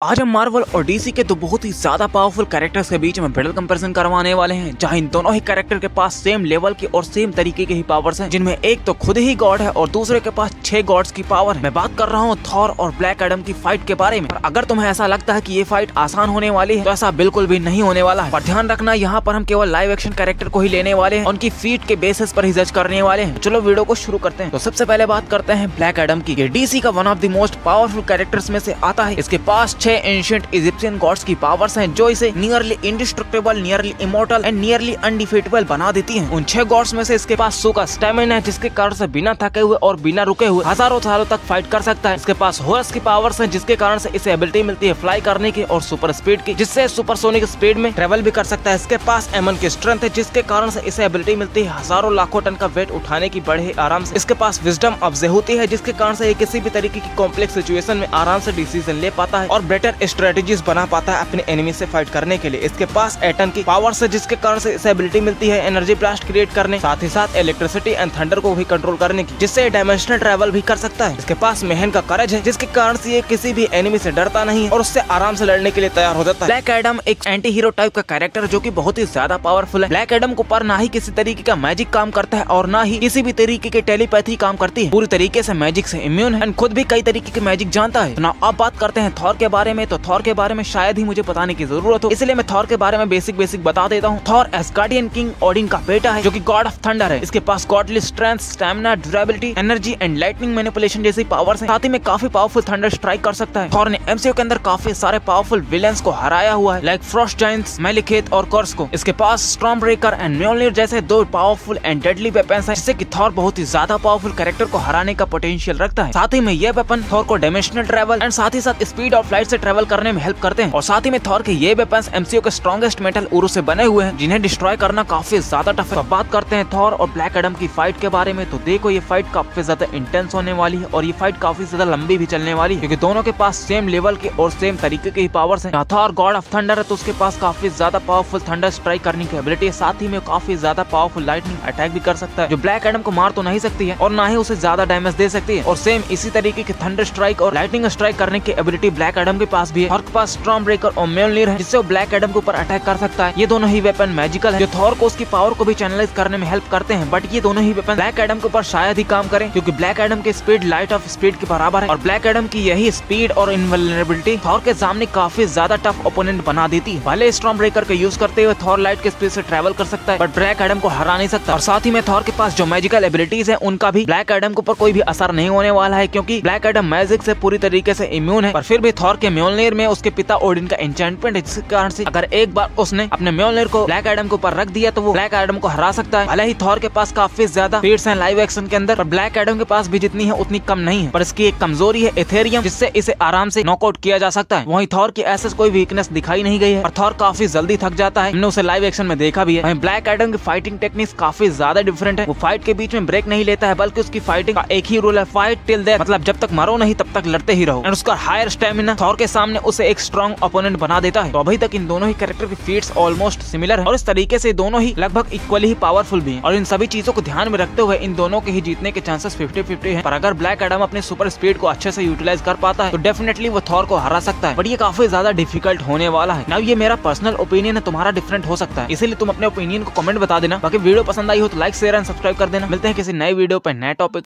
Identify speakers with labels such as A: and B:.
A: आज हम मार्वल और डीसी के दो बहुत ही ज्यादा पावरफुल कैरेक्टर्स के बीच में बैटल कंपैरिजन करवाने वाले हैं, जहां इन दोनों ही कैरेक्टर के पास सेम लेवल की और सेम तरीके के ही पावर्स हैं, जिनमें एक तो खुद ही गॉड है और दूसरे के पास 6 गॉड्स की पावर है। मैं बात कर रहा हूं थॉर और ब्लैक एडम की फाइट के बारे में। और अगर तुम्हें ऐसा लगता है कि ये फाइट आसान होने वाली है तो ऐसा बिल्कुल भी नहीं होने वाला है। पर ध्यान रखना, यहाँ पर हम केवल लाइव एक्शन कैरेक्टर को ही लेने वाले हैं, उनकी फीट के बेसिस पर ही जज करने वाले हैं। चलो वीडियो को शुरू करते हैं। तो सबसे पहले बात करते हैं ब्लैक एडम की। ये डीसी का one of the most powerful characters में से आता है। इसके पास 6 एंशिएंट इजिप्शियन गॉड्स की पावर्स हैं, जो इसे nearly indestructible, nearly immortal and nearly undefeatable बना देती हैं। उन 6 गॉड्स में से इसके पास सो का स्टैमिना है, जिसके कारण से बिना थके हुए और बिना रुके हुए हजारों सालों तक फाइट कर सकता है। इसके पास हॉर्स की पावर्स हैं, जिसके कारण से इसे एबिलिटी मिलती है फ्लाई करने की और सुपर स्पीड की, जिससे सुपरसोनिक स्पीड में ट्रेवल भी कर सकता है। इसके पास एमन की स्ट्रेंथ है, जिसके कारण से इसे एबिलिटी मिलती है हजारों लाखों टन का वेट उठाने की बड़े आराम से। इसके पास विजडम ऑफ जेहूती है, जिसके कारण से किसी भी तरीके की कॉम्प्लेक्स सिचुएशन में आराम से डिसीजन ले पाता है और बेटर स्ट्रेटेजीज बना पाता है अपने एनिमी से फाइट करने के लिए। इसके पास एटम की पावर्स है, जिसके कारण से इसे एबिलिटी मिलती है एनर्जी ब्लास्ट क्रिएट करने, साथ ही साथ इलेक्ट्रिसिटी एंड थंडर को भी कंट्रोल करने की, जिससे डायमेंशनल ट्रैवल भी कर सकता है। इसके पास मेहन का करेज है, जिसके कारण से ये किसी भी एनिमी से डरता नहीं है और उससे आराम से लड़ने के लिए तैयार हो जाता है। ब्लैक एडम एक एंटी हीरो टाइप का कैरेक्टर जो कि बहुत ही ज्यादा पावरफुल है। ब्लैक एडम को पर ना ही किसी तरीके का मैजिक काम करता है और ना ही किसी भी तरीके की टेलीपैथी काम करती है। पूरी तरीके से मैजिक से इम्यून है, खुद भी कई तरीके के मैजिक जानता है। ना अब बात करते हैं थॉर के बारे में। तो थॉर के बारे में शायद ही मुझे बताने की जरूरत हो, इसलिए मैं थॉर के बारे में बेसिक बता देता हूँ। थॉर एस्गार्डियन किंग ओडिन का बेटा है, जो कि गॉड ऑफ थंडर है। इसके पास godly strength, stamina, durability, energy and lightning manipulation जैसी पावर्स हैं। साथ ही में काफी पावरफुल थंडर स्ट्राइक कर सकता है। थॉर ने एमसीयू के अंदर काफी सारे पावरफुल विलेंस को हराया हुआ है, लाइक फ्रॉस्ट जायंट्स, मैलिकेथ और कर्स को। इसके पास स्टॉर्म ब्रेकर एंड म्योल्निर जैसे 2 पावरफुल एंड डेडली वेपन्स हैं, जिससे कि थॉर बहुत ही ज्यादा पावरफुल कैरेक्टर को हराने का पोटेंशियल रखता है। साथ ही में ये वेपन थॉर को डायमेंशनल ट्रैवल एंड साथ ही साथ स्पीड ऑफ लाइट से ट्रैवल करने में हेल्प करते हैं। और साथ ही में थॉर के ये वेपन्स एमसीयू के स्ट्रॉन्गेस्ट मेटल उरु से बने हुए हैं, जिन्हें डिस्ट्रॉय करना काफी ज्यादा टफ है। तो बात करते हैं थॉर और ब्लैक एडम की फाइट के बारे में। तो देखो, ये फाइट काफी ज्यादा इंटेंस होने वाली है और ये फाइट काफी ज्यादा लंबी भी चलने वाली है, क्योंकि दोनों के पास सेम लेवल के और सेम तरीके के ही पावर्स हैं। थॉर गॉड ऑफ थंडर है, तो उसके पास काफी ज्यादा पावरफुल थंडर स्ट्राइक करने की एबिलिटी है। साथ ही में काफी ज्यादा पावरफुल लाइटनिंग अटैक भी कर सकता है, जो ब्लैक एडम को मार तो नहीं सकती है और ना ही उसे ज्यादा डैमेज दे सकती है। और सेम इसी तरीके के थंडर स्ट्राइक और लाइटनिंग स्ट्राइक करने की एबिलिटी ब्लैक एडम के पास भी है। थॉर के पास स्टॉर्म ब्रेकर और म्योल्निर है, जिससे वो ब्लैक एडम के ऊपर अटैक कर सकता है। ये दोनों ही वेपन मैजिकल है, जो थॉर को उसकी पावर को भी चैनलाइज करने में हेल्प करते हैं। बट ये दोनों ही वेपन ब्लैक एडम के ऊपर शायद ही काम करें, क्योंकि ब्लैक एडम की स्पीड लाइट ऑफ स्पीड के बराबर है और ब्लैक एडम की यही स्पीड और इनवल्नरेबिलिटी थॉर के सामने काफी ज्यादा टफ ओपोनेंट बना देती है। भले स्टॉर्म ब्रेकर का यूज करते हुए थॉर लाइट के स्पीड से ट्रैवल कर सकता है, बट ब्लैक एडम को हरा नहीं सकता। और साथ ही में थॉर के पास जो मैजिकल एबिलिटीज है, उनका भी ब्लैक एडम के ऊपर कोई भी असर नहीं होने वाला है, क्योंकि ब्लैक एडम मैजिक से पूरी तरीके से इम्यून है। पर फिर भी थॉर के म्योल्निर में उसके पिता ओडिन का एन्चेंटमेंट है, जिसके कारण से अगर एक बार उसने अपने म्योल्निर को ब्लैक एडम के ऊपर रख दिया तो वो ब्लैक एडम को हरा सकता है। भले ही थॉर के पास काफी ज्यादा फीट्स हैं लाइव एक्शन के अंदर, पर ब्लैक एडम के पास भी जितनी है उतनी कम नहीं है। पर इसकी एक कमजोरी है एथेरियम, जिससे इसे आराम से नॉकआउट किया जा सकता है। वहीं थॉर की ऐसे कोई वीकनेस दिखाई नहीं गई है और थॉर काफी जल्दी थक जाता है, हमने उसे लाइव एक्शन में देखा भी है। वहीं ब्लैक एडम की फाइटिंग टेक्निक्स काफी ज्यादा डिफरेंट है। वो फाइट के बीच में ब्रेक नहीं लेता है, बल्कि उसकी फाइटिंग का एक ही रूल है, फाइट टिल डेथ, मतलब जब तक मरो नहीं तब तक लड़ते ही रहो। और उसका हायर स्टेमिना थॉर के सामने उसे एक स्ट्रॉन्ग ओपोनेंट बना देता है। तो अभी तक इन दोनों ही कैरेक्टर की फीट्स ऑलमोस्ट सिमिलर है और इस तरीके से दोनों ही लगभग इक्वली ही पावरफुल भी हैं। और इन सभी चीजों को ध्यान में रखते हुए इन दोनों के ही जीतने के चांसेस 50-50 हैं। पर अगर ब्लैक एडम अपने सुपर स्पीड को अच्छे से यूटिलाइज कर पाता है तो डेफिनेटली वो थॉर को हरा सकता है, बट ये काफी ज्यादा डिफिकल्ट होने वाला है। नाउ ये मेरा पर्सनल ओपिनियन है, तुम्हारा डिफरेंट हो सकता है, इसीलिए तुम अपने ओपिनियन को कमेंट बता देना। बाकी वीडियो पसंद आई हो तो लाइक, शेयर एंड सब्सक्राइब कर देना। मिलते हैं किसी नए वीडियो पे, नए टॉपिक।